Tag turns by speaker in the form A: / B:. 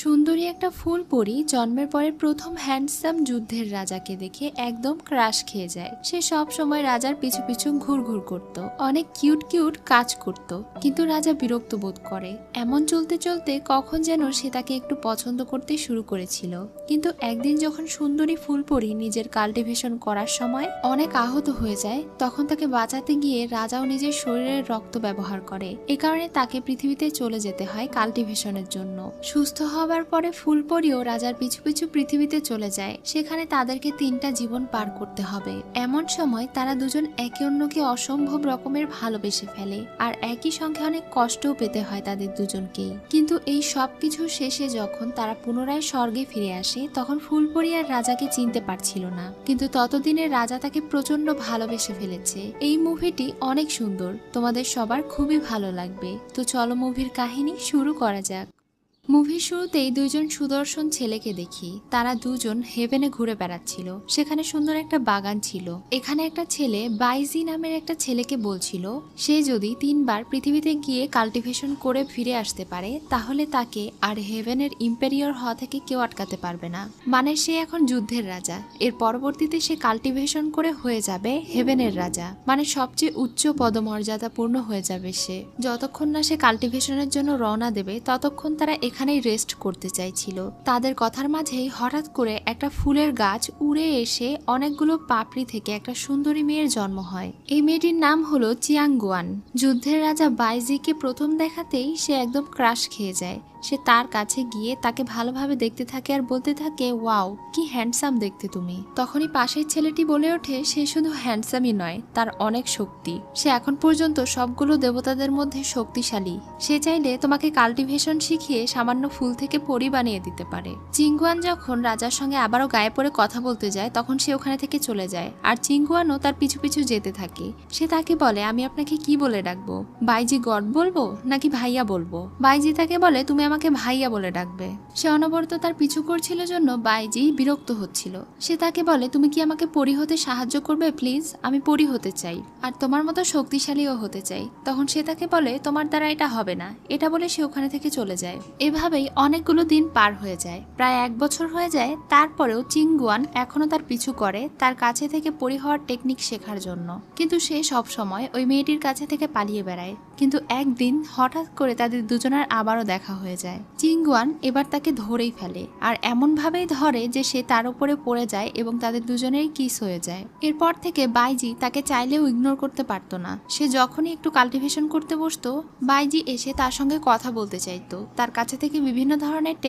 A: সুন্দরী একটা ফুল পরী জন্মের পরে প্রথম হ্যান্ডসাম যুদ্ধের রাজাকে দেখে একদম ক্রাশ খেয়ে যায়। সে সব সময় রাজার পিছু পিছু ঘুরঘুর করত, অনেক কিউট কিউট কাজ করত, কিন্তু রাজা বিরক্ত বোধ করে। এমন চলতে চলতে কখন যেন সে তাকে একটু পছন্দ করতে শুরু করেছিল। কিন্তু একদিন যখন সুন্দরী ফুল পরী নিজের কাল্টিভেশন করার সময় অনেক আহত হয়ে যায়, তখন তাকে বাঁচাতে গিয়ে রাজাও নিজের শরীরের রক্ত ব্যবহার করে। এ কারণে তাকে পৃথিবীতে চলে যেতে হয় কাল্টিভেশনের জন্য। সুস্থ হবার পরে ফুলপরিও রাজার পিছু পিছু পৃথিবীতে চলে যায়। সেখানে তাদেরকে 3টা জীবন পার করতে হবে। এমন সময় তারা দুজন একে অন্যকে অসম্ভব রকমের ভালোবেসে ফেলে, আর একই সঙ্গে অনেক কষ্টও পেতে হয় তাদের দুজনকেই। কিন্তু এই সব কিছু শেষে যখন তারা পুনরায় স্বর্গে ফিরে আসে, তখন ফুলপরি আর রাজাকে চিনতে পারছিল না। কিন্তু ততদিনে রাজা তাকে প্রচন্ড ভালোবেসে ফেলেছে। এই মুভিটি অনেক সুন্দর, তোমাদের সবার খুবই ভালো লাগবে। তো চলো মুভির কাহিনী শুরু করা যাক। মুভির শুরুতেই দুইজন সুদর্শন ছেলেকে দেখি। তারা দুজন হেভেনে ঘুরে বেড়াচ্ছিল। সেখানে সুন্দর একটা বাগান ছিল। এখানে একটা ছেলে বাইজি নামের একটা ছেলেকে বলছিল সে যদি 3বার পৃথিবীতে গিয়ে কাল্টিভেশন করে ফিরে আসতে পারে, তাহলে তাকে আর হেভেনের ইম্পেরিয়র হওয়া থেকে কেউ আটকাতে পারবে না। মানে সে এখন যুদ্ধের রাজা। এর পরবর্তীতে সে কাল্টিভেশন করে হয়ে যাবে হেভেনের রাজা, মানে সবচেয়ে উচ্চ পদমর্যাদাপূর্ণ হয়ে যাবে সে। যতক্ষণ না সে কাল্টিভেশনের জন্য রওনা দেবে, ততক্ষণ তারা এখানেই রেস্ট করতে চাইছিল। তাদের কথার মাঝেই হঠাৎ করে একটা ফুলের গাছ উড়ে এসে অনেকগুলো পাপড়ি থেকে একটা সুন্দরী মেয়ের জন্ম হয়। এই মেয়েটির নাম হলো চিয়াংগুয়ান। যুদ্ধের রাজা বাইজিকে প্রথম দেখাতেই সে একদম ক্রাশ খেয়ে যায়। সে তার কাছে গিয়ে তাকে ভালোভাবে দেখতে থাকে আর বলতে থাকে, ওয়াও কি হ্যান্ডসাম দেখতে তুমি। তখনই পাশের ছেলেটি বলে ওঠে সে শুধু হ্যান্ডসামই নয়, তার অনেক শক্তি। সে এখন পর্যন্ত সবগুলো দেবতাদের মধ্যে শক্তিশালী। সে চাইলে তোমাকে কাল্টিভেশন শিখিয়ে সামান্য ফুল থেকে পরি বানিয়ে দিতে পারে। চিঙ্গুয়ান যখন রাজার সঙ্গে আবারও গায়ে পড়ে কথা বলতে যায়, তখন সে ওখানে থেকে চলে যায়, আর চিঙ্গুয়ানও তার পিছু পিছু যেতে থাকে। সে তাকে বলে, আমি আপনাকে কি বলে ডাকবো? বাইজি গড বলবো নাকি ভাইয়া বলবো? বাইজি তাকে বলে, তুমি আমাকে ভাইয়া বলে ডাকবে। সে অনবরত তার পিছু করছিল জন্য বাইজি বিরক্ত হচ্ছিল। সে তাকে বলে, তুমি কি আমাকে পরি হতে সাহায্য করবে প্লিজ? আমি পরি হতে চাই, আর তোমার মতো শক্তিশালীও হতে চাই। তখন সে তাকে বলে, তোমার দ্বারা এটা হবে না। এটা বলে সে ওখানে থেকে চলে যায়। এভাবেই অনেকগুলো দিন পার হয়ে যায়, প্রায় 1 বছর হয়ে যায়। তারপরেও চিঙ্গুয়ান এখনো তার পিছু করে তার কাছে থেকে পরি হওয়ার টেকনিক শেখার জন্য। কিন্তু সে সব সময় ওই মেয়েটির কাছে থেকে পালিয়ে বেড়ায়। কিন্তু একদিন হঠাৎ করে তাদের দুজনের আবারও দেখা হয়ে যায়। চিঙ্গুয়ান এবার তাকে ধরেই ফেলে, আর এমন ভাবেই ধরে যে সে তার উপরে পড়ে যায় এবং তাদের দুজনেরই কিস হয়ে যায়। এরপর থেকে বাইজি তাকে চাইলেও ইগনোর করতে পারতো না। সে যখনই একটু কাল্টিভেশন করতে বসতো, বাইজি এসে তার সঙ্গে কথা বলতে চাইতো। তার কাছে থেকে বিভিন্ন ধরনের